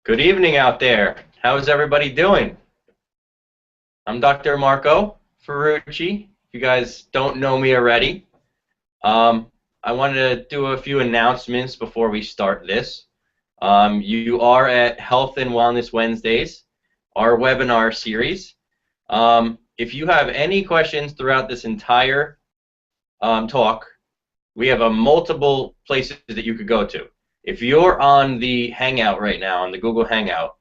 Good evening out there. How is everybody doing? I'm Dr. Marco Ferrucci. If you guys don't know me already, um, I wanted to do a few announcements before we start this. You are at Health and Wellness Wednesdays, our webinar series. If you have any questions throughout this entire talk, we have multiple places that you could go to. If you're on the Hangout right now, on the Google Hangout,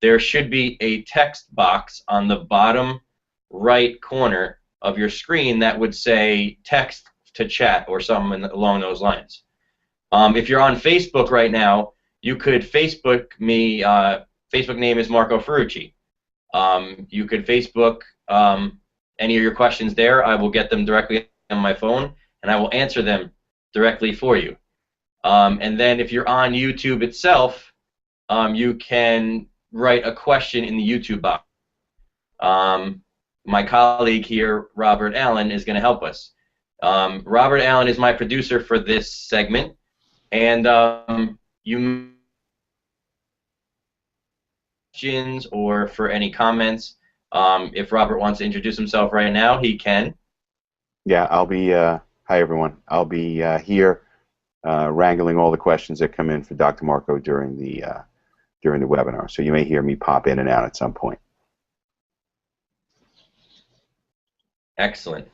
there should be a text box on the bottom right corner of your screen that would say text to chat or something along those lines. If you're on Facebook right now, you could Facebook me. Facebook name is Marco Ferrucci. You could Facebook any of your questions there. I will get them directly on my phone, and I will answer them directly for you. And then if you're on YouTube itself, you can write a question in the YouTube box. My colleague here, Robert Allen, is going to help us. Robert Allen is my producer for this segment, and you questions or for any comments. If Robert wants to introduce himself right now, he can. Yeah, I'll be. Hi, everyone. I'll be here wrangling all the questions that come in for Dr. Marco during the webinar. So you may hear me pop in and out at some point. Excellent.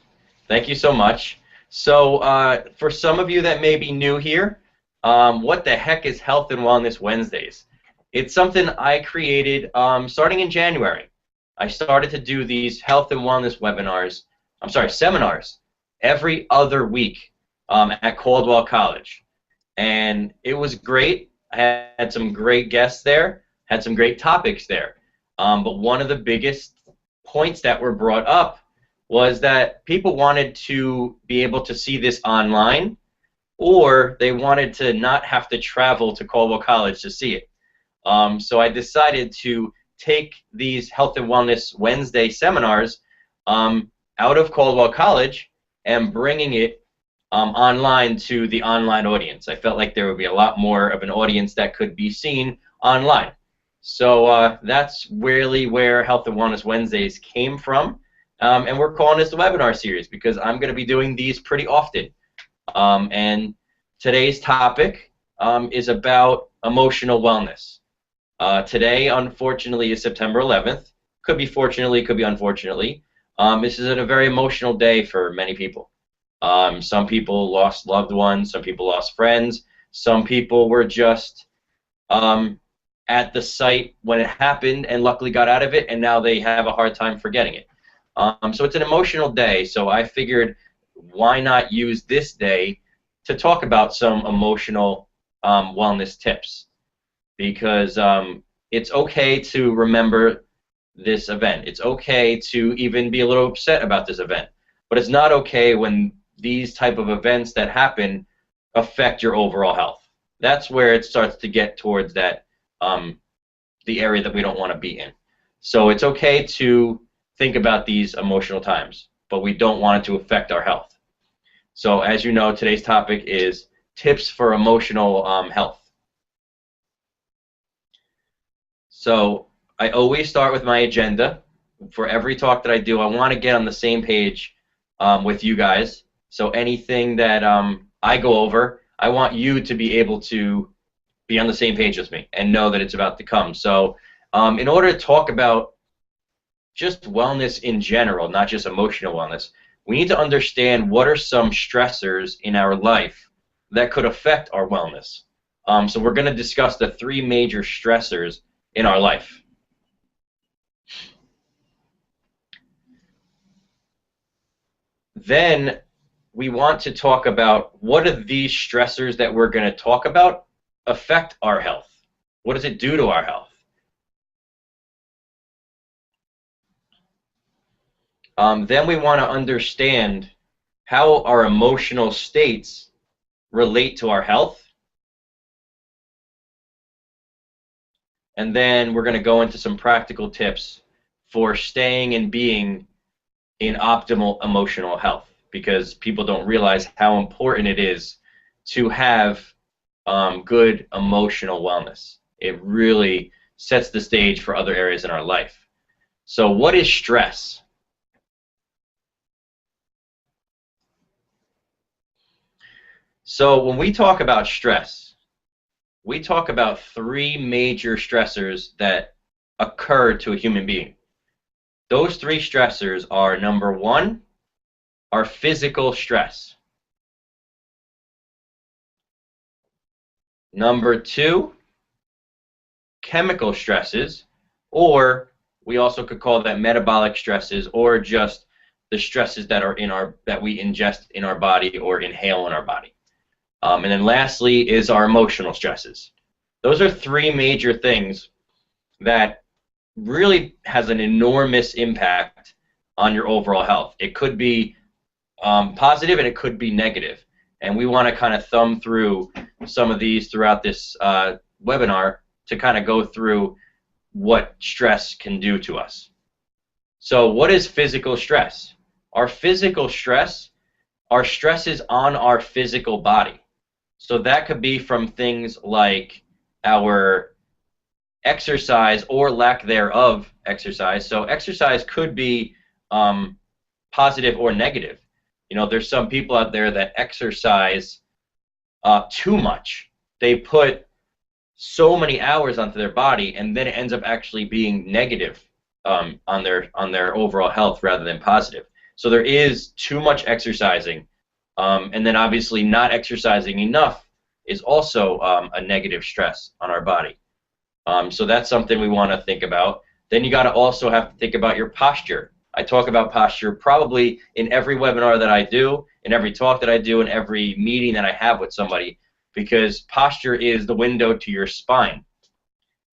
Thank you so much. So for some of you that may be new here, what the heck is Health and Wellness Wednesdays? It's something I created starting in January. I started to do these health and wellness seminars every other week at Caldwell College. And it was great. I had some great guests there, had some great topics there. But one of the biggest points that were brought up was that people wanted to be able to see this online, or they wanted to not have to travel to Caldwell College to see it. So I decided to take these Health and Wellness Wednesday seminars out of Caldwell College and bringing it online to the online audience. I felt like there would be a lot more of an audience that could be seen online. So that's really where Health and Wellness Wednesdays came from. And we're calling this the webinar series because I'm going to be doing these pretty often. And today's topic is about emotional wellness. Today, unfortunately, is September 11th. Could be fortunately, could be unfortunately. This is a very emotional day for many people. Some people lost loved ones, some people lost friends, some people were just at the site when it happened and luckily got out of it, and now they have a hard time forgetting it. So it's an emotional day, so I figured why not use this day to talk about some emotional wellness tips, because it's okay to remember this event. It's okay to even be a little upset about this event, but it's not okay when these type of events that happen affect your overall health. That's where it starts to get towards that the area that we don't want to be in. So it's okay to think about these emotional times, but we don't want it to affect our health. So as you know, today's topic is tips for emotional health. So I always start with my agenda. For every talk that I do, I want to get on the same page with you guys. So anything that I go over, I want you to be able to be on the same page with me and know that it's about to come. So in order to talk about just wellness in general, not just emotional wellness, we need to understand what are some stressors in our life that could affect our wellness. So we're going to discuss the three major stressors in our life. Then we want to talk about what do these stressors that we're going to talk about affect our health? What does it do to our health? Then we want to understand how our emotional states relate to our health. And then we're going to go into some practical tips for staying and being in optimal emotional health, because people don't realize how important it is to have good emotional wellness. It really sets the stage for other areas in our life. So what is stress? So when we talk about stress, we talk about three major stressors that occur to a human being. Those three stressors are, number one, our physical stress. Number two, chemical stresses, or we also could call that metabolic stresses, or just the stresses that are that we ingest in our body or inhale in our body. And then lastly is our emotional stresses. Those are three major things that really has an enormous impact on your overall health. It could be positive and it could be negative. And we want to kind of thumb through some of these throughout this webinar to kind of go through what stress can do to us. So what is physical stress? Our physical stress are stresses on our physical body. So that could be from things like our exercise or lack thereof exercise. So exercise could be positive or negative. You know, there's some people out there that exercise too much. They put so many hours onto their body, and then it ends up actually being negative on their overall health rather than positive. So there is too much exercising, and then obviously not exercising enough is also a negative stress on our body. So that's something we want to think about. Then you got to also have to think about your posture. I talk about posture probably in every webinar that I do, in every talk that I do, in every meeting that I have with somebody, because posture is the window to your spine.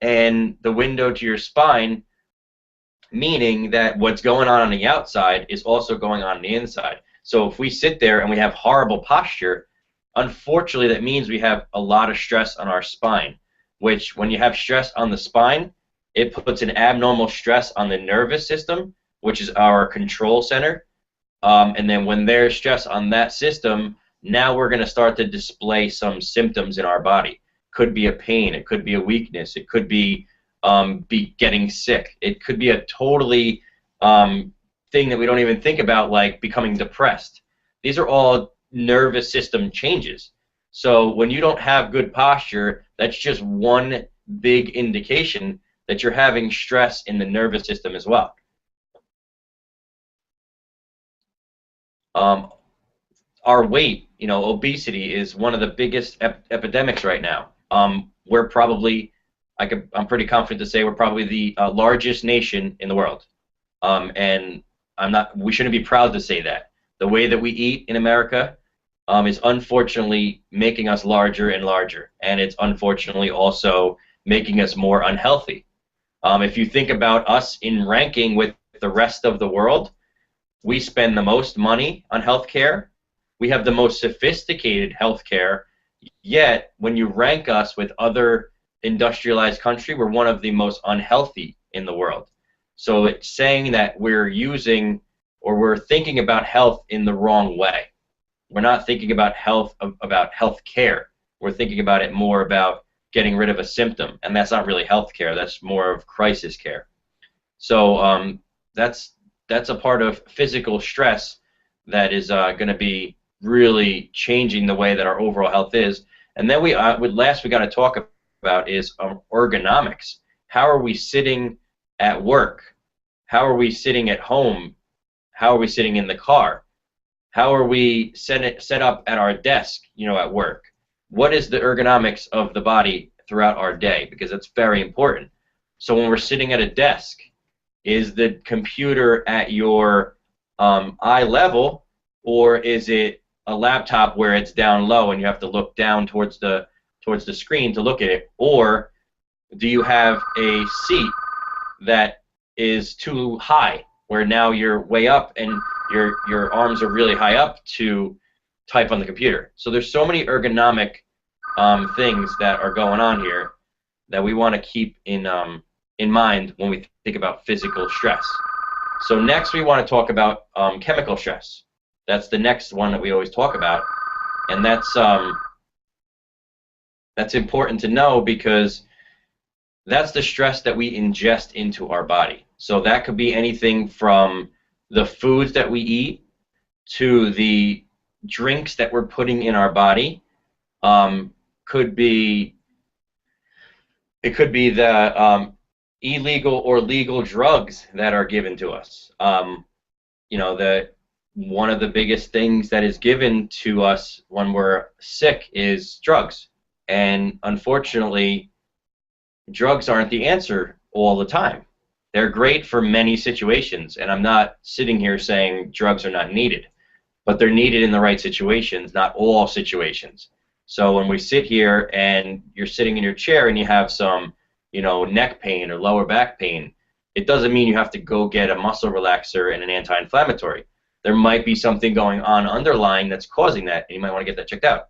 And the window to your spine, meaning that what's going on the outside is also going on the inside. So if we sit there and we have horrible posture, unfortunately that means we have a lot of stress on our spine, which when you have stress on the spine, it puts an abnormal stress on the nervous system, which is our control center. And then when there's stress on that system, now we're going to start to display some symptoms in our body. Could be a pain, it could be a weakness, it could be getting sick. It could be a totally thing that we don't even think about, like becoming depressed. These are all nervous system changes. So when you don't have good posture, that's just one big indication that you're having stress in the nervous system as well. Our weight, you know, obesity is one of the biggest epidemics right now. We're probably, I'm pretty confident to say we're probably the largest nation in the world. And we shouldn't be proud to say that. The way that we eat in America is unfortunately making us larger and larger, and it's unfortunately also making us more unhealthy. If you think about us in ranking with the rest of the world, we spend the most money on healthcare. We have the most sophisticated healthcare. Yet, when you rank us with other industrialized countries, we're one of the most unhealthy in the world. So it's saying that we're using or we're thinking about health in the wrong way. We're not thinking about health about health care. We're thinking about it more about getting rid of a symptom, and that's not really health care. That's more of crisis care. So that's a part of physical stress that is going to be really changing the way that our overall health is. And then last we got to talk about is ergonomics. How are we sitting at work? How are we sitting at home? How are we sitting in the car? How are we set up at our desk, you know, at work? What is the ergonomics of the body throughout our day? Because it's very important. So when we're sitting at a desk, is the computer at your eye level, or is it a laptop where it's down low and you have to look down towards the screen to look at it? Or do you have a seat that is too high, where now you're way up and your arms are really high up to type on the computer? So there's so many ergonomic things that are going on here that we want to keep in mind when we think about physical stress. So next we want to talk about chemical stress. That's the next one that we always talk about, and that's important to know because That's the stress that we ingest into our body. So that could be anything from the foods that we eat to the drinks that we're putting in our body. Um, could be it could be the illegal or legal drugs that are given to us. The one of the biggest things that is given to us when we're sick is drugs, and unfortunately, drugs aren't the answer all the time. They're great for many situations, and I'm not sitting here saying drugs are not needed, but they're needed in the right situations, not all situations. So when we sit here and you're sitting in your chair and you have some, neck pain or lower back pain, it doesn't mean you have to go get a muscle relaxer and an anti-inflammatory. There might be something going on underlying that's causing that, and you might want to get that checked out.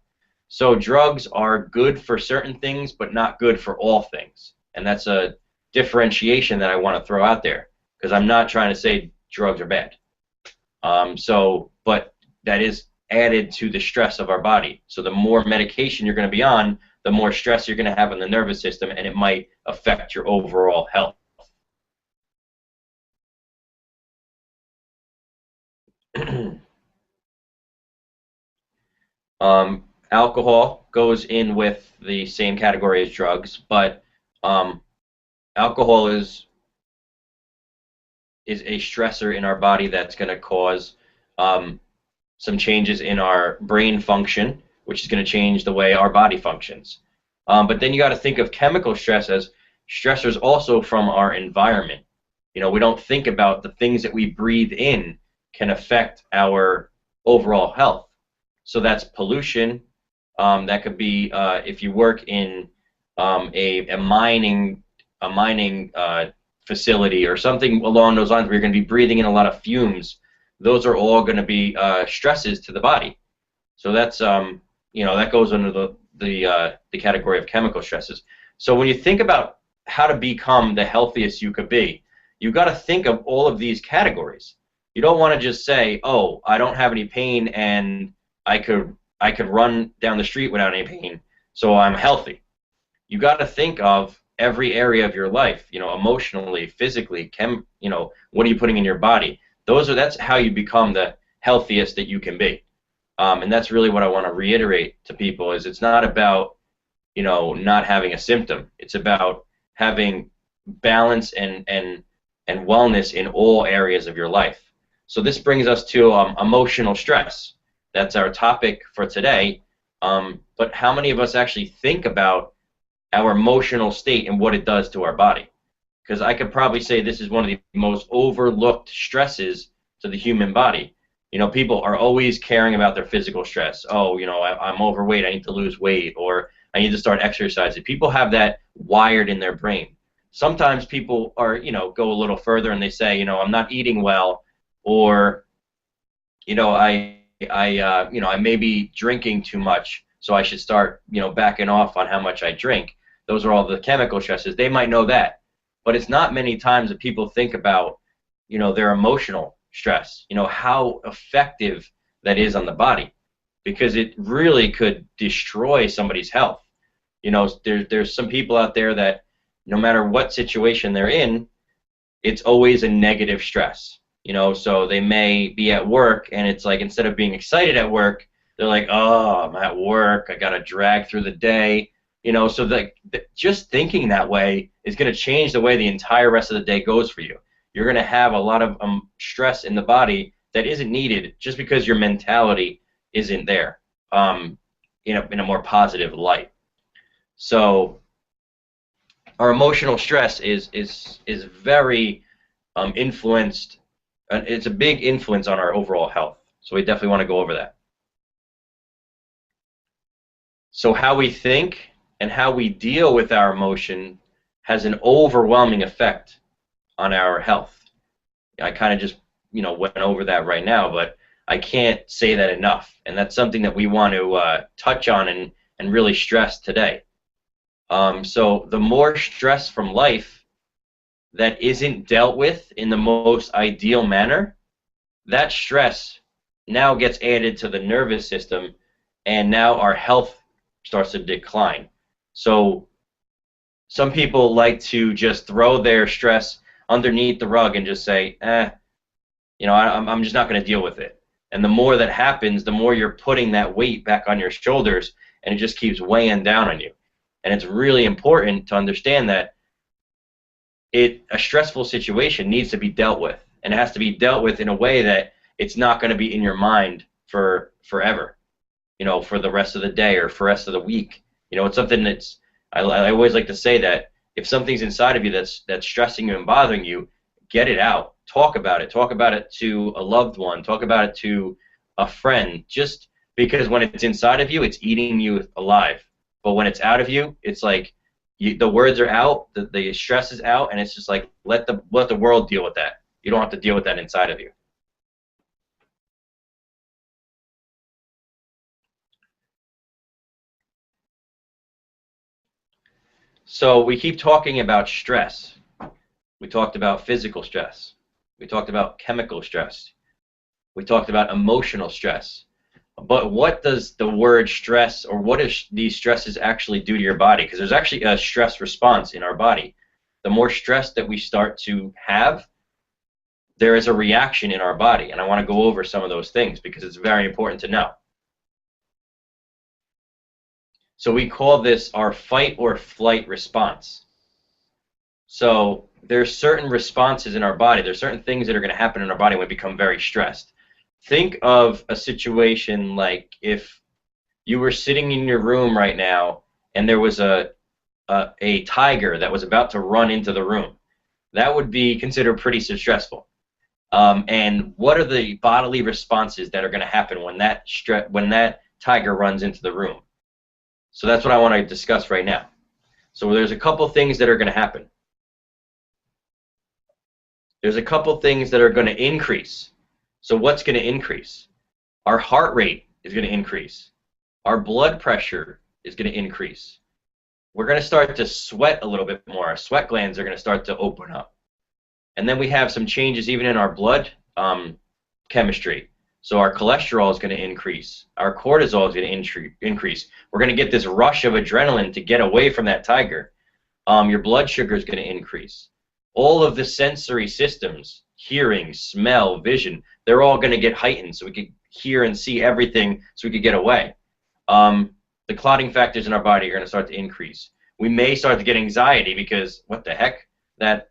So drugs are good for certain things, but not good for all things. And that's a differentiation that I want to throw out there, because I'm not trying to say drugs are bad. But that is added to the stress of our body. So the more medication you're going to be on, the more stress you're going to have on the nervous system, and it might affect your overall health. Alcohol goes in with the same category as drugs, but alcohol is a stressor in our body that's going to cause some changes in our brain function, which is going to change the way our body functions. But then you got to think of chemical stress as stressors also from our environment. We don't think about the things that we breathe in can affect our overall health. So that's pollution. That could be if you work in a mining facility or something along those lines, where you're going to be breathing in a lot of fumes. Those are all going to be stresses to the body. So that's that goes under the category of chemical stresses. So when you think about how to become the healthiest you could be, you've got to think of all of these categories. You don't want to just say, oh, I don't have any pain and I could run down the street without any pain, so I'm healthy. You got to think of every area of your life, emotionally, physically, what are you putting in your body? That's how you become the healthiest that you can be. And that's really what I want to reiterate to people, is it's not about, not having a symptom. It's about having balance and wellness in all areas of your life. So this brings us to emotional stress. That's our topic for today. But how many of us actually think about our emotional state and what it does to our body? Because I could probably say this is one of the most overlooked stresses to the human body. People are always caring about their physical stress. Oh, I'm overweight, I need to lose weight, or I need to start exercising. People have that wired in their brain. Sometimes people are, go a little further and they say, I'm not eating well, or, I may be drinking too much, so I should start, backing off on how much I drink. Those are all the chemical stresses. They might know that, but it's not many times that people think about, their emotional stress, how effective that is on the body, because it really could destroy somebody's health. There's some people out there that no matter what situation they're in, it's always a negative stress. So they may be at work, and it's like, instead of being excited at work, they're like, oh, I'm at work, I got to drag through the day. So just thinking that way is going to change the way the entire rest of the day goes for you. You're going to have a lot of stress in the body that isn't needed, just because your mentality isn't there, in a more positive light. So our emotional stress is very influenced. It's a big influence on our overall health. So we definitely want to go over that. So how we think and how we deal with our emotion has an overwhelming effect on our health. I kind of just went over that right now, but I can't say that enough, and that's something that we want to touch on and really stress today. So the more stress from life that isn't dealt with in the most ideal manner, that stress now gets added to the nervous system, and now our health starts to decline. So Some people like to just throw their stress underneath the rug and just say, I'm just not going to deal with it. And the more that happens, the more you're putting that weight back on your shoulders, and it just keeps weighing down on you. And it's really important to understand that a stressful situation needs to be dealt with, and it has to be dealt with in a way that it's not going to be in your mind for forever, for the rest of the day or for the rest of the week. It's something that's, I always like to say that if something's inside of you that's stressing you and bothering you, get it out. Talk about it. Talk about it to a loved one. Talk about it to a friend. Just because when it's inside of you, it's eating you alive. But when it's out of you, it's like the words are out, the stress is out, and it's just like let the world deal with that. You don't have to deal with that inside of you. So we keep talking about stress. We talked about physical stress. We talked about chemical stress. We talked about emotional stress. But what does the word stress, or what does these stresses actually do to your body? Because there's actually a stress response in our body. The more stress that we start to have, there is a reaction in our body. And I want to go over some of those things because it's very important to know. So we call this our fight or flight response. So there's certain responses in our body. There's certain things that are going to happen in our body when we become very stressed. Think of a situation like if you were sitting in your room right now and there was a tiger that was about to run into the room. That would be considered pretty stressful. And what are the bodily responses that are going to happen when that tiger runs into the room? So that's what I want to discuss right now. So there's a couple things that are going to happen. There's a couple things that are going to increase. So what's going to increase? Our heart rate is going to increase. Our blood pressure is going to increase. We're going to start to sweat a little bit more. Our sweat glands are going to start to open up. And then we have some changes even in our blood chemistry. So our cholesterol is going to increase. Our cortisol is going to increase. We're going to get this rush of adrenaline to get away from that tiger. Your blood sugar is going to increase. All of the sensory systems, hearing, smell, vision, they're all going to get heightened so we can hear and see everything so we could get away. The clotting factors in our body are going to start to increase. We may start to get anxiety because, what the heck, that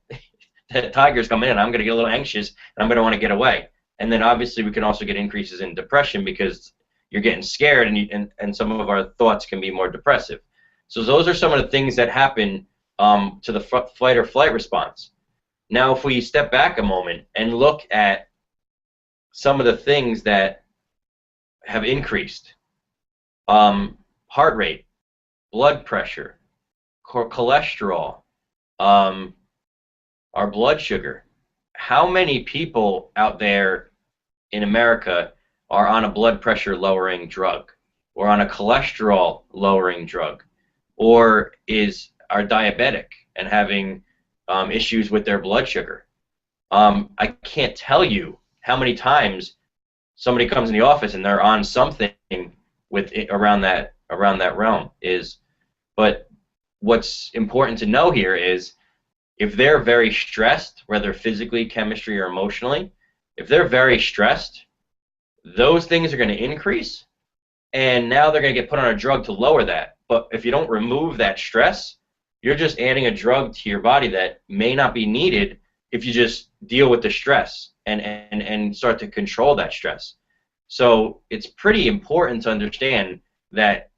tiger's coming in, I'm going to get a little anxious, and I'm going to want to get away. And then obviously we can also get increases in depression because you're getting scared, and some of our thoughts can be more depressive. So those are some of the things that happen to the fight or flight response. Now if we step back a moment and look at some of the things that have increased, heart rate, blood pressure, cholesterol, our blood sugar. How many people out there in America are on a blood pressure lowering drug, or on a cholesterol lowering drug, or are diabetic and having issues with their blood sugar? I can't tell you how many times somebody comes in the office and they're on something with around that realm but what's important to know here is if they're very stressed, whether physically, chemistry, or emotionally, if they're very stressed, those things are going to increase, and now they're going to get put on a drug to lower that. But if you don't remove that stress, you're just adding a drug to your body that may not be needed if you just deal with the stress and start to control that stress. So it's pretty important to understand that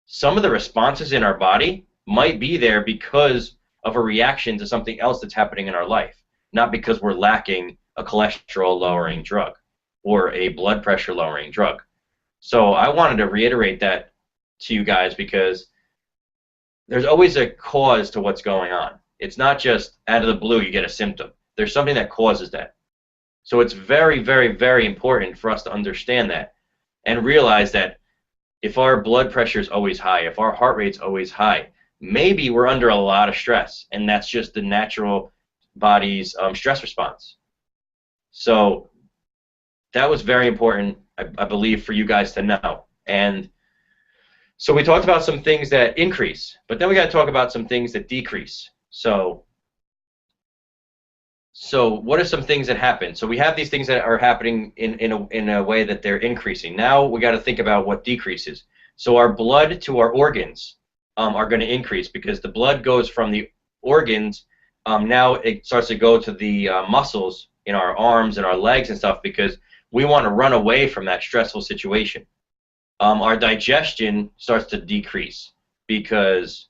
some of the responses in our body might be there because of a reaction to something else that's happening in our life, not because we're lacking a cholesterol lowering drug or a blood pressure lowering drug. So I wanted to reiterate that to you guys because there's always a cause to what's going on. It's not just out of the blue you get a symptom. There's something that causes that. So it's very, very, very important for us to understand that and realize that if our blood pressure is always high, if our heart rate's always high, maybe we're under a lot of stress, and that's just the natural body's stress response. So that was very important, I believe, for you guys to know. And So we talked about some things that increase, but then we got to talk about some things that decrease. So what are some things that happen? So we have these things that are happening in a way that they're increasing. Now we got to think about what decreases. So our blood to our organs are going to increase because the blood goes from the organs. Now it starts to go to the muscles in our arms and our legs and stuff because we want to run away from that stressful situation. Our digestion starts to decrease because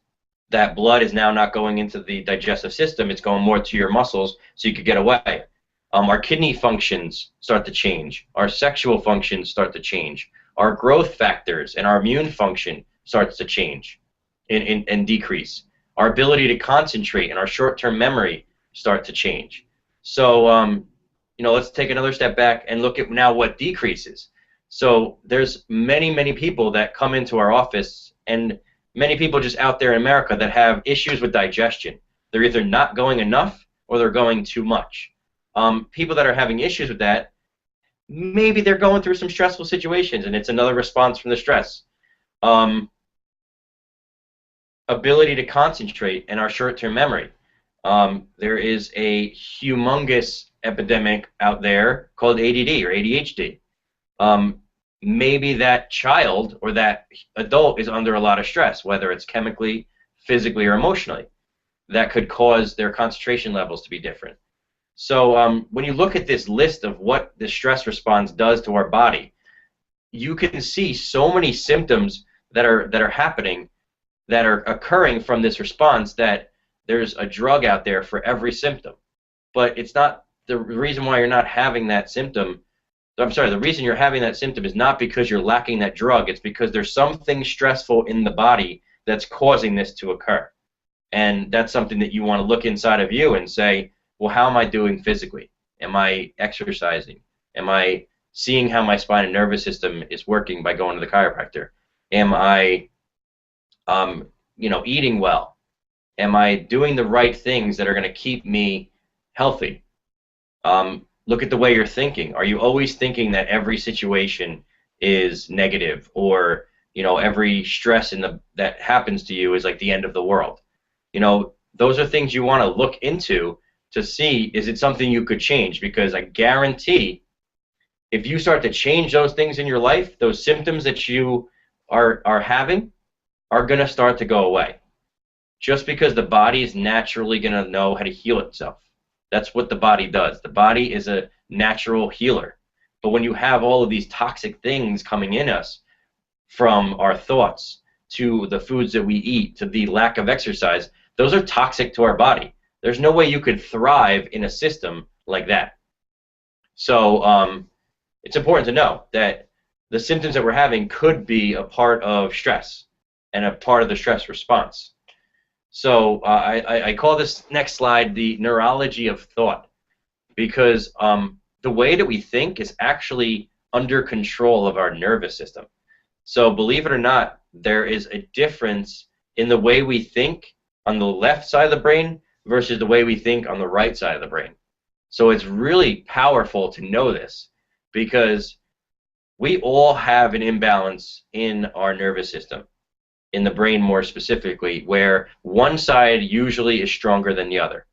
that blood is now not going into the digestive system. It's going more to your muscles so you could get away. Our kidney functions start to change. Our sexual functions start to change. Our growth factors and our immune function starts to change and decrease. Our ability to concentrate and our short-term memory start to change. So, let's take another step back and look at now what decreases. So there's many people that come into our office, and many people just out there in America that have issues with digestion. They're either not going enough or they're going too much. People that are having issues with that, maybe they're going through some stressful situations, and it's another response from the stress. Ability to concentrate and our short-term memory. There is a humongous epidemic out there called ADD or ADHD. Maybe that child or that adult is under a lot of stress, whether it's chemically, physically, or emotionally. That could cause their concentration levels to be different. So when you look at this list of what the stress response does to our body, you can see so many symptoms that are happening, that are occurring from this response, that there's a drug out there for every symptom. But it's not the reason why you're not having that symptom. I'm sorry, the reason you're having that symptom is not because you're lacking that drug. It's because there's something stressful in the body that's causing this to occur. And that's something that you want to look inside of you and say, well, how am I doing physically? Am I exercising? Am I seeing how my spine and nervous system is working by going to the chiropractor? Am I eating well? Am I doing the right things that are going to keep me healthy? Look at the way you're thinking. Are you always thinking that every situation is negative, or every stress that happens to you is like the end of the world? Those are things you want to look into to see, is it something you could change? Because I guarantee if you start to change those things in your life, those symptoms that you are having are going to start to go away. Just because the body is naturally going to know how to heal itself. That's what the body does. The body is a natural healer. But when you have all of these toxic things coming in us, from our thoughts to the foods that we eat to the lack of exercise, those are toxic to our body. There's no way you could thrive in a system like that. So it's important to know that the symptoms that we're having could be a part of stress and a part of the stress response. So I call this next slide the neurology of thought, because the way that we think is actually under control of our nervous system. So believe it or not, there is a difference in the way we think on the left side of the brain versus the way we think on the right side of the brain. So it's really powerful to know this, because we all have an imbalance in our nervous system, in the brain more specifically, where one side usually is stronger than the other.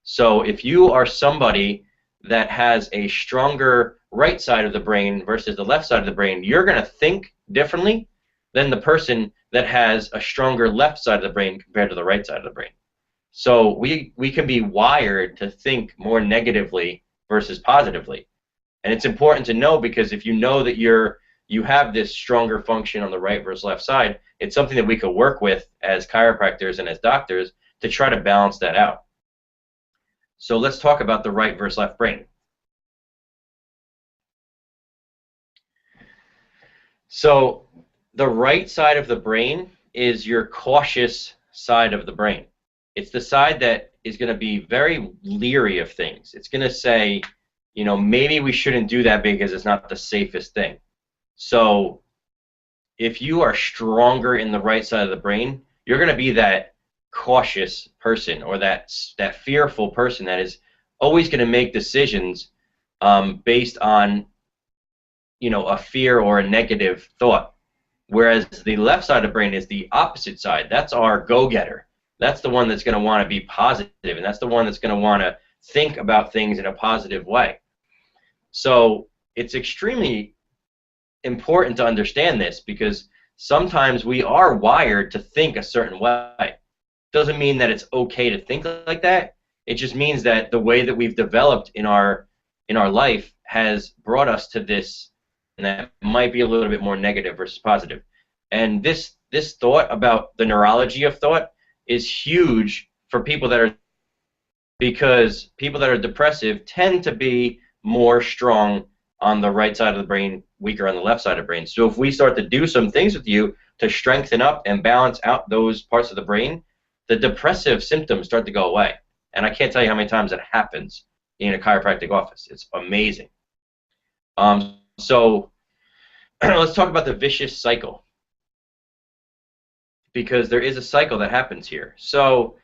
So if you are somebody that has a stronger right side of the brain versus the left side of the brain, you're going to think differently than the person that has a stronger left side of the brain compared to the right side of the brain. So we can be wired to think more negatively versus positively. And it's important to know, because if you know that you have this stronger function on the right versus left side, it's something that we could work with as chiropractors and as doctors to try to balance that out. So let's talk about the right versus left brain. So the right side of the brain is your cautious side of the brain. It's the side that is going to be very leery of things. It's going to say, maybe we shouldn't do that because it's not the safest thing. So if you are stronger in the right side of the brain, you're going to be that cautious person, or that fearful person that is always going to make decisions based on a fear or a negative thought. Whereas the left side of the brain is the opposite side. That's our go-getter. That's the one that's going to want to be positive, and that's the one that's going to want to think about things in a positive way. So it's extremely important to understand this, because sometimes we are wired to think a certain way. Doesn't mean that it's okay to think like that. It just means that the way that we've developed in our life has brought us to this, and that might be a little bit more negative versus positive. And this thought about the neurology of thought is huge for people that are, because people that are depressive tend to be more strong on the right side of the brain, weaker on the left side of the brain. So if we start to do some things with you to strengthen up and balance out those parts of the brain, the depressive symptoms start to go away. And I can't tell you how many times it happens in a chiropractic office. It's amazing. So let's talk about the vicious cycle, because there is a cycle that happens here. So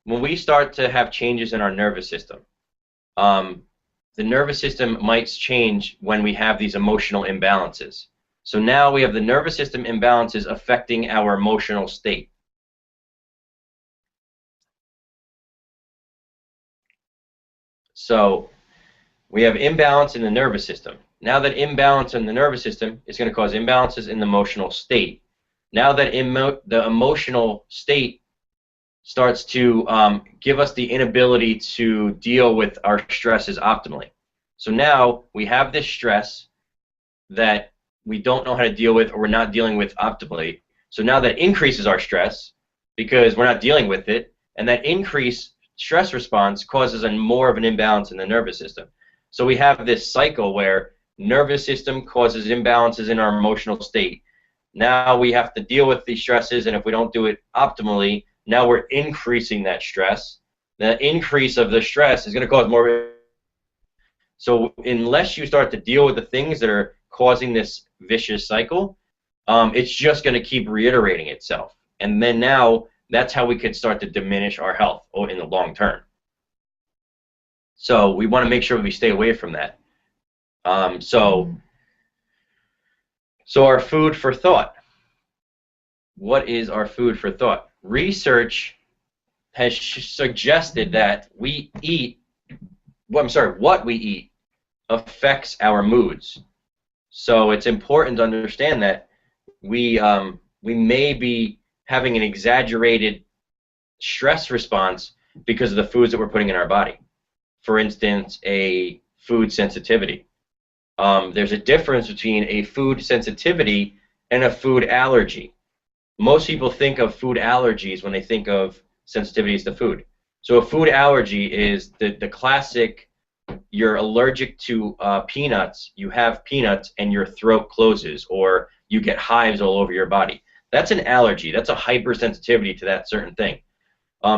when we start to have changes in our nervous system, the nervous system might change when we have these emotional imbalances. So now we have the nervous system imbalances affecting our emotional state. So we have imbalance in the nervous system. Now that imbalance in the nervous system is going to cause imbalances in the emotional state. Now that the emotional state starts to give us the inability to deal with our stresses optimally. So now we have this stress that we don't know how to deal with, or we're not dealing with optimally. So now that increases our stress because we're not dealing with it, and that increased stress response causes more of an imbalance in the nervous system. So we have this cycle where nervous system causes imbalances in our emotional state. Now we have to deal with these stresses, and if we don't do it optimally, now we're increasing that stress. The increase of the stress is going to cause more. So unless you start to deal with the things that are causing this vicious cycle, it's just going to keep reiterating itself. And then now that's how we could start to diminish our health in the long term. So we want to make sure we stay away from that. So our food for thought. What is our food for thought? Research has suggested that what we eat affects our moods. So it's important to understand that we may be having an exaggerated stress response because of the foods that we're putting in our body. For instance, a food sensitivity. There's a difference between a food sensitivity and a food allergy. Most people think of food allergies when they think of sensitivities to food. So a food allergy is the classic, you're allergic to peanuts, you have peanuts and your throat closes, or you get hives all over your body. That's an allergy. That's a hypersensitivity to that certain thing.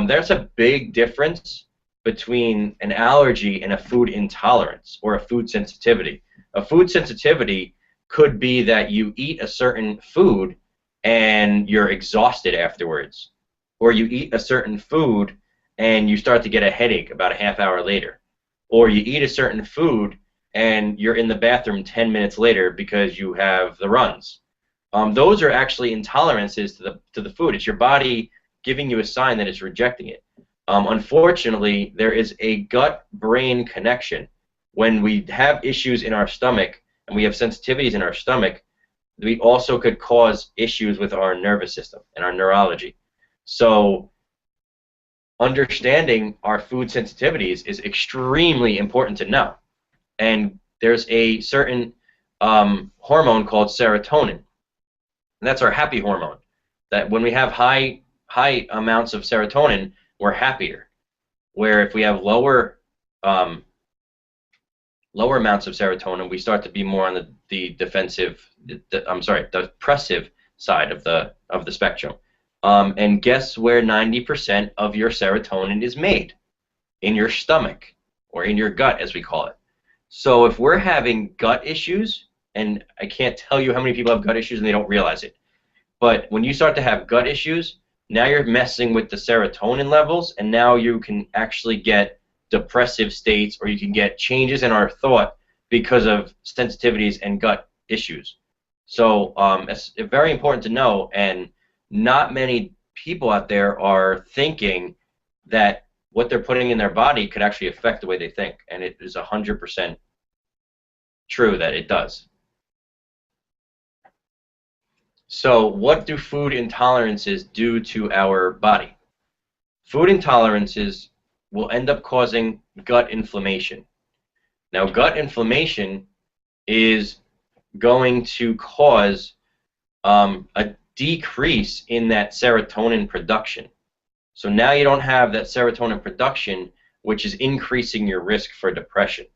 There's a big difference between an allergy and a food intolerance or a food sensitivity. A food sensitivity could be that you eat a certain food and you're exhausted afterwards, or you eat a certain food and you start to get a headache about a half hour later, or you eat a certain food and you're in the bathroom 10 minutes later because you have the runs. Those are actually intolerances to the food. It's your body giving you a sign that it's rejecting it. Unfortunately, there is a gut-brain connection. When we have issues in our stomach and we have sensitivities in our stomach, we also could cause issues with our nervous system and our neurology. So understanding our food sensitivities is extremely important to know. And there's a certain hormone called serotonin. And that's our happy hormone. That when we have high amounts of serotonin, we're happier. Where if we have lower amounts of serotonin, we start to be more on the depressive side of the spectrum. And guess where 90% of your serotonin is made? In your stomach, or in your gut, as we call it. So if we're having gut issues, and I can't tell you how many people have gut issues and they don't realize it, but when you start to have gut issues, now you're messing with the serotonin levels, and now you can actually get depressive states, or you can get changes in our thought because of sensitivities and gut issues. So it's very important to know, and not many people out there are thinking that what they're putting in their body could actually affect the way they think, and it is 100% true that it does. So what do food intolerances do to our body? Food intolerances will end up causing gut inflammation. Now, gut inflammation is going to cause a decrease in that serotonin production. So now you don't have that serotonin production, which is increasing your risk for depression.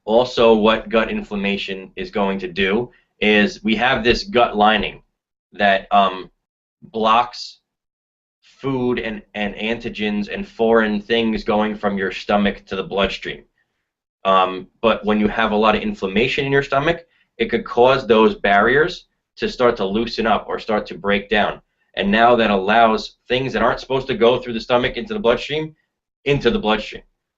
Also, what gut inflammation is going to do is we have this gut lining that blocks food and antigens and foreign things going from your stomach to the bloodstream. But when you have a lot of inflammation in your stomach, it could cause those barriers to start to loosen up or start to break down. And now that allows things that aren't supposed to go through the stomach into the bloodstream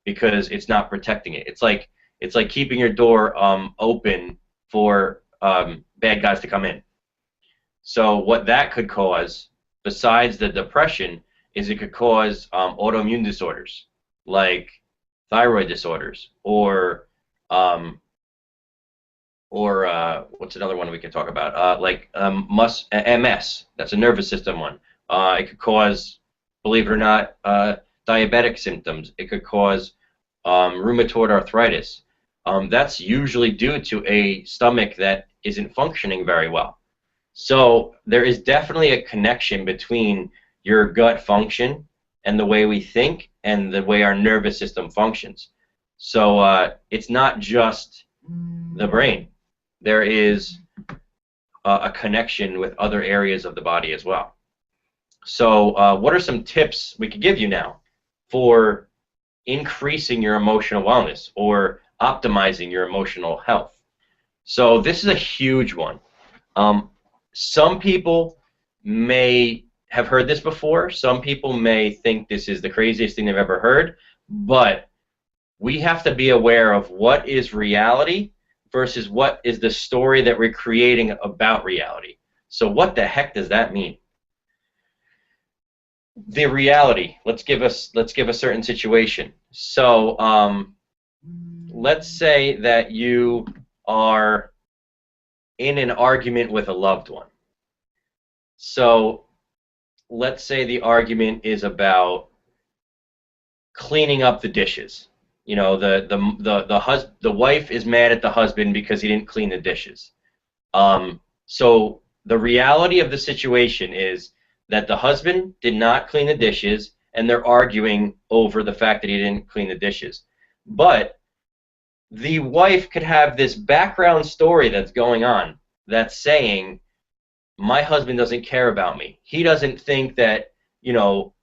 because it's not protecting it. It's like keeping your door open for bad guys to come in. So what that could cause, besides the depression, is it could cause autoimmune disorders like thyroid disorders or what's another one we can talk about? MS. That's a nervous system one. It could cause, believe it or not, diabetic symptoms. It could cause rheumatoid arthritis. That's usually due to a stomach that isn't functioning very well. So there is definitely a connection between your gut function and the way we think and the way our nervous system functions. So it's not just the brain. There is a connection with other areas of the body as well. So what are some tips we could give you now for increasing your emotional wellness or optimizing your emotional health? So this is a huge one. Some people may have heard this before. Some people may think this is the craziest thing they've ever heard, but we have to be aware of what is reality versus what is the story that we're creating about reality. So what the heck does that mean? The reality. Let's give a certain situation. So let's say that you are in an argument with a loved one. So let's say the argument is about cleaning up the dishes. You know, the wife is mad at the husband because he didn't clean the dishes. So the reality of the situation is that the husband did not clean the dishes, and they're arguing over the fact that he didn't clean the dishes. But the wife could have this background story that's going on that's saying, my husband doesn't care about me. He doesn't think that, you know,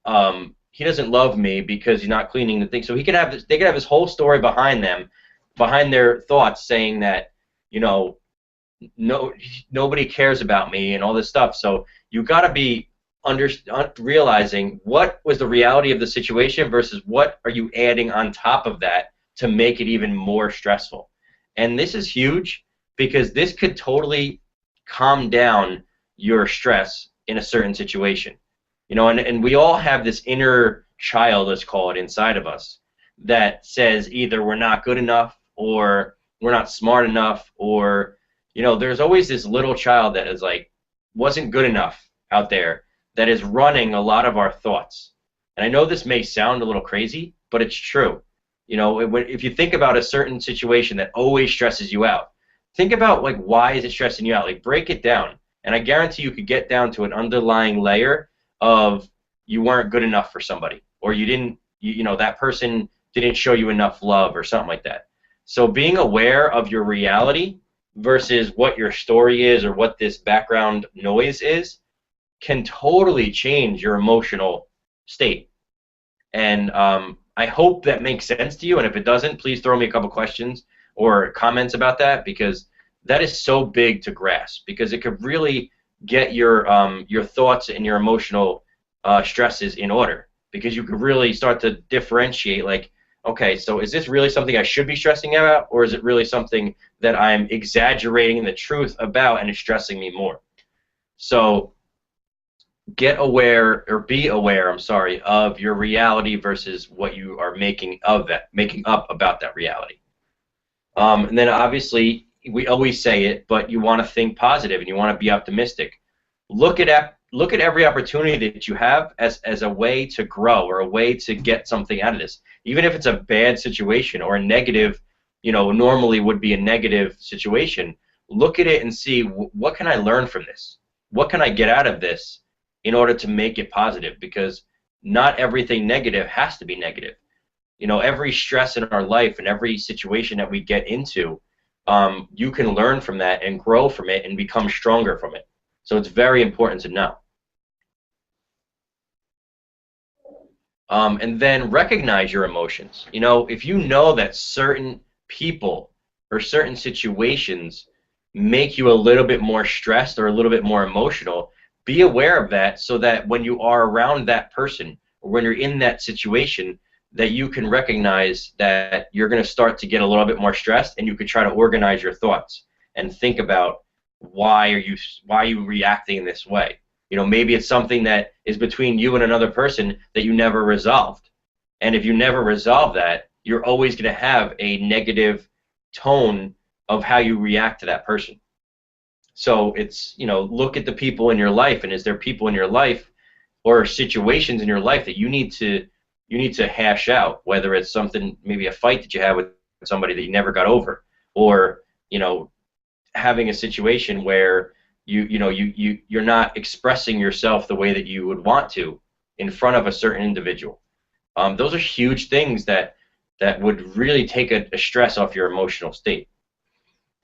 he doesn't love me because he's not cleaning the thing. So he could have this, they could have this whole story behind them, behind their thoughts, saying that, you know, nobody cares about me and all this stuff. So you got to be realizing what was the reality of the situation versus what are you adding on top of that to make it even more stressful. And this is huge because this could totally calm down your stress in a certain situation. You know, and we all have this inner child, let's call it, inside of us that says either we're not good enough or we're not smart enough, or, you know, there's always this little child that is like, wasn't good enough out there, that is running a lot of our thoughts. And I know this may sound a little crazy, but it's true. You know, if you think about a certain situation that always stresses you out, think about, like, why is it stressing you out? Like, break it down. And I guarantee you could get down to an underlying layer of you weren't good enough for somebody, or you didn't, you know, that person didn't show you enough love or something like that. So being aware of your reality versus what your story is or what this background noise is can totally change your emotional state. And I hope that makes sense to you, and if it doesn't, please throw me a couple questions or comments about that, because that is so big to grasp, because it could really get your thoughts and your emotional stresses in order, because you could really start to differentiate, like, okay, so is this really something I should be stressing about, or is it really something that I'm exaggerating the truth about and it's stressing me more? So get aware, or be aware, I'm sorry, of your reality versus what you are making up about that reality. And then obviously, we always say it, but you want to think positive and you want to be optimistic. Look at every opportunity that you have as a way to grow or a way to get something out of this. Even if it's a bad situation or a negative, normally would be a negative situation, look at it and see what can I learn from this? What can I get out of this in order to make it positive? Because not everything negative has to be negative. Every stress in our life and every situation that we get into, you can learn from that and grow from it and become stronger from it. So it's very important to know. And then recognize your emotions. If you know that certain people or certain situations make you a little bit more stressed or a little bit more emotional, be aware of that so that when you are around that person or when you're in that situation, that you can recognize that you're going to start to get a little bit more stressed, and you could try to organize your thoughts and think about why are you reacting in this way. Maybe it's something that is between you and another person that you never resolved. And if you never resolve that, you're always going to have a negative tone of how you react to that person. So it's, look at the people in your life, and is there people in your life or situations in your life that you need to hash out, whether it's something, maybe a fight that you had with somebody that you never got over, or having a situation where you're not expressing yourself the way that you would want to in front of a certain individual. Those are huge things that would really take a stress off your emotional state.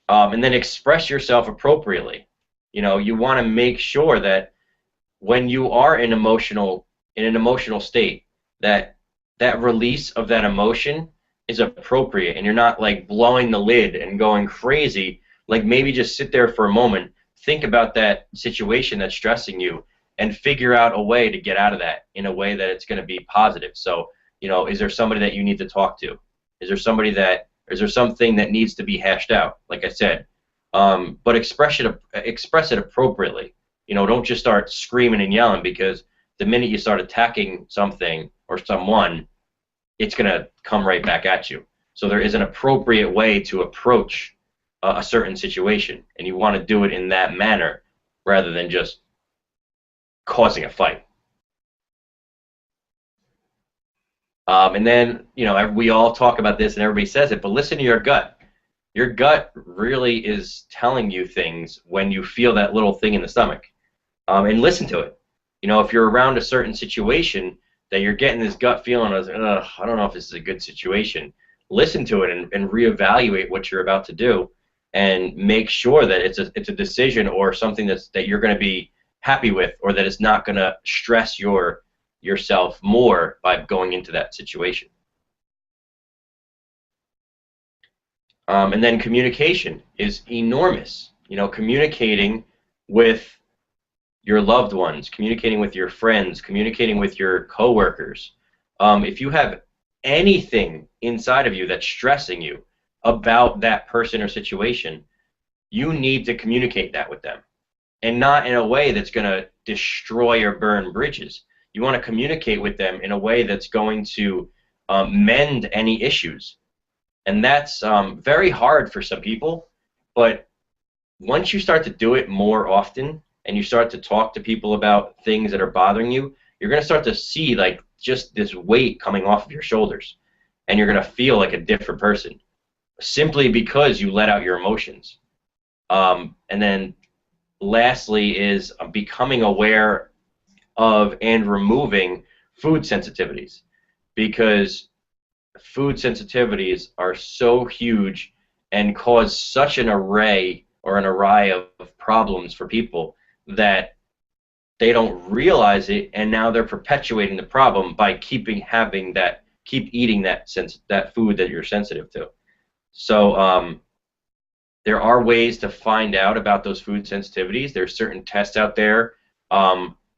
And then express yourself appropriately. You want to make sure that when you are in an emotional state, that release of that emotion is appropriate, and you're not like blowing the lid and going crazy. Like, maybe just sit there for a moment, think about that situation that's stressing you, and figure out a way to get out of that in a way that it's going to be positive. So, is there somebody that you need to talk to? Is there something that needs to be hashed out? Like I said, but express it appropriately. Don't just start screaming and yelling, because the minute you start attacking something or someone, it's going to come right back at you. So there is an appropriate way to approach a certain situation, and you want to do it in that manner rather than just causing a fight. And then, we all talk about this and everybody says it, but listen to your gut. Your gut really is telling you things when you feel that little thing in the stomach. And listen to it. If you're around a certain situation that you're getting this gut feeling of, I don't know if this is a good situation, listen to it and reevaluate what you're about to do, and make sure that it's a decision or something that you're going to be happy with, or that it's not going to stress yourself more by going into that situation. And then communication is enormous. Communicating with your loved ones, communicating with your friends, communicating with your coworkers. If you have anything inside of you that's stressing you about that person or situation, you need to communicate that with them, and not in a way that's going to destroy or burn bridges. You want to communicate with them in a way that's going to mend any issues. And that's very hard for some people, but once you start to do it more often, and you start to talk to people about things that are bothering you, you're going to start to see like just this weight coming off of your shoulders, and you're going to feel like a different person, simply because you let out your emotions. And then lastly is becoming aware of and removing food sensitivities, because food sensitivities are so huge and cause such an array of problems for people that they don't realize it, and now they're perpetuating the problem by keep eating that food that you're sensitive to. So there are ways to find out about those food sensitivities. There's certain tests out there.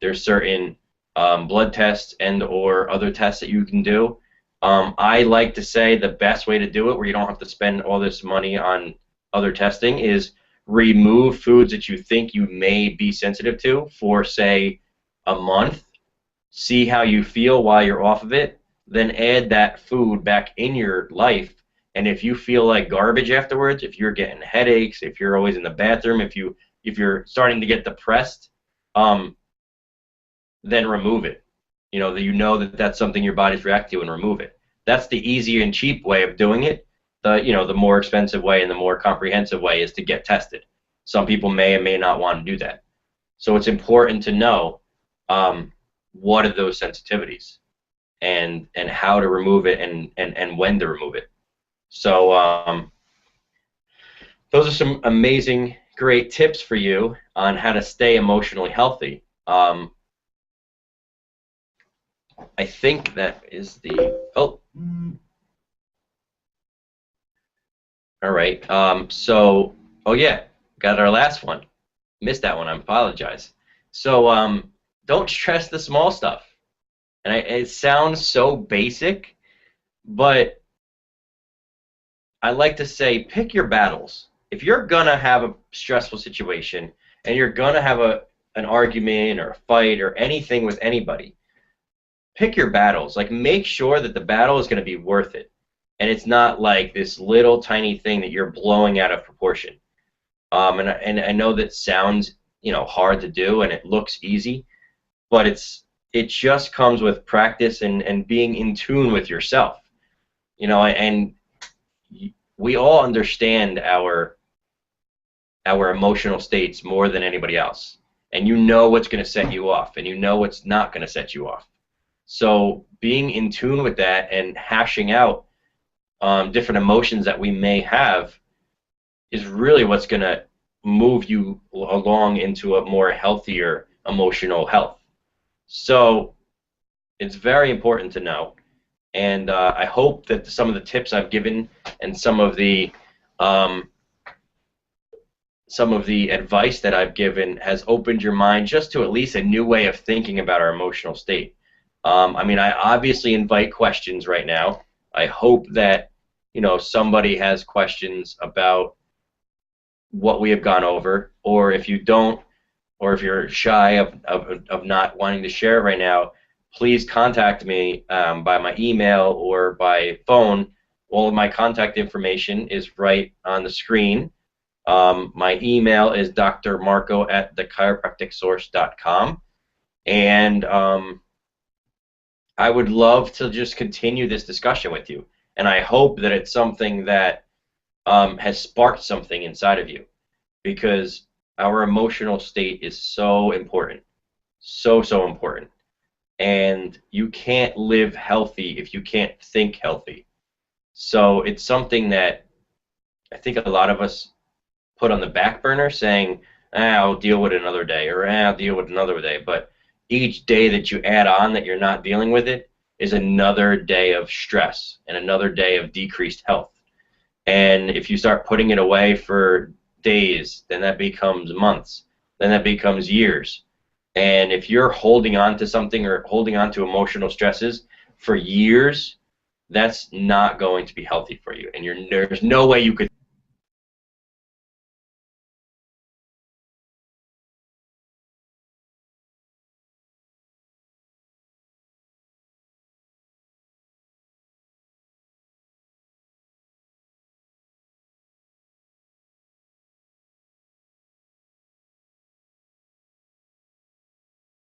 There's certain blood tests and or other tests that you can do I like to say the best way to do it, where you don't have to spend all this money on other testing, is remove foods that you think you may be sensitive to for, say, a month. See how you feel while you're off of it, then add that food back in your life. And if you feel like garbage afterwards, if you're getting headaches, if you're always in the bathroom, if you're starting to get depressed, um, then remove it. That that's something your body's reacting to, and remove it. That's the easy and cheap way of doing it. The more expensive way and the more comprehensive way is to get tested. Some people may and may not want to do that. So it's important to know what are those sensitivities, and how to remove it, and when to remove it. So those are some amazing, great tips for you on how to stay emotionally healthy. I think that is the, oh, all right. Oh yeah, got our last one. Missed that one. I apologize. So don't stress the small stuff. And it sounds so basic, but I like to say pick your battles. If you're gonna have a stressful situation and you're gonna have an argument or a fight or anything with anybody, pick your battles. Like, make sure that the battle is gonna be worth it, and it's not like this little tiny thing that you're blowing out of proportion. And I know that sounds hard to do, and it looks easy, but it just comes with practice and being in tune with yourself. And we all understand our emotional states more than anybody else, and you know what's going to set you off, and you know what's not going to set you off. So being in tune with that and hashing out different emotions that we may have is really what's going to move you along into a more healthier emotional health. So it's very important to know, and I hope that some of the tips I've given and some of the advice that I've given has opened your mind just to at least a new way of thinking about our emotional state. I obviously invite questions right now. I hope that somebody has questions about what we have gone over, or if you don't, or if you're shy of not wanting to share it right now, please contact me by my email or by phone. All of my contact information is right on the screen. My email is drmarco@thechiropracticsource.com, and I would love to just continue this discussion with you, and I hope that it's something that has sparked something inside of you, because our emotional state is so important, so important, and you can't live healthy if you can't think healthy. So it's something that I think a lot of us put on the back burner, saying, I'll deal with it another day, or I'll deal with it another day. But each day that you add on that you're not dealing with it is another day of stress and another day of decreased health. And if you start putting it away for days, then that becomes months, then that becomes years. And if you're holding on to something or holding on to emotional stresses for years, that's not going to be healthy for you. And there's no way you could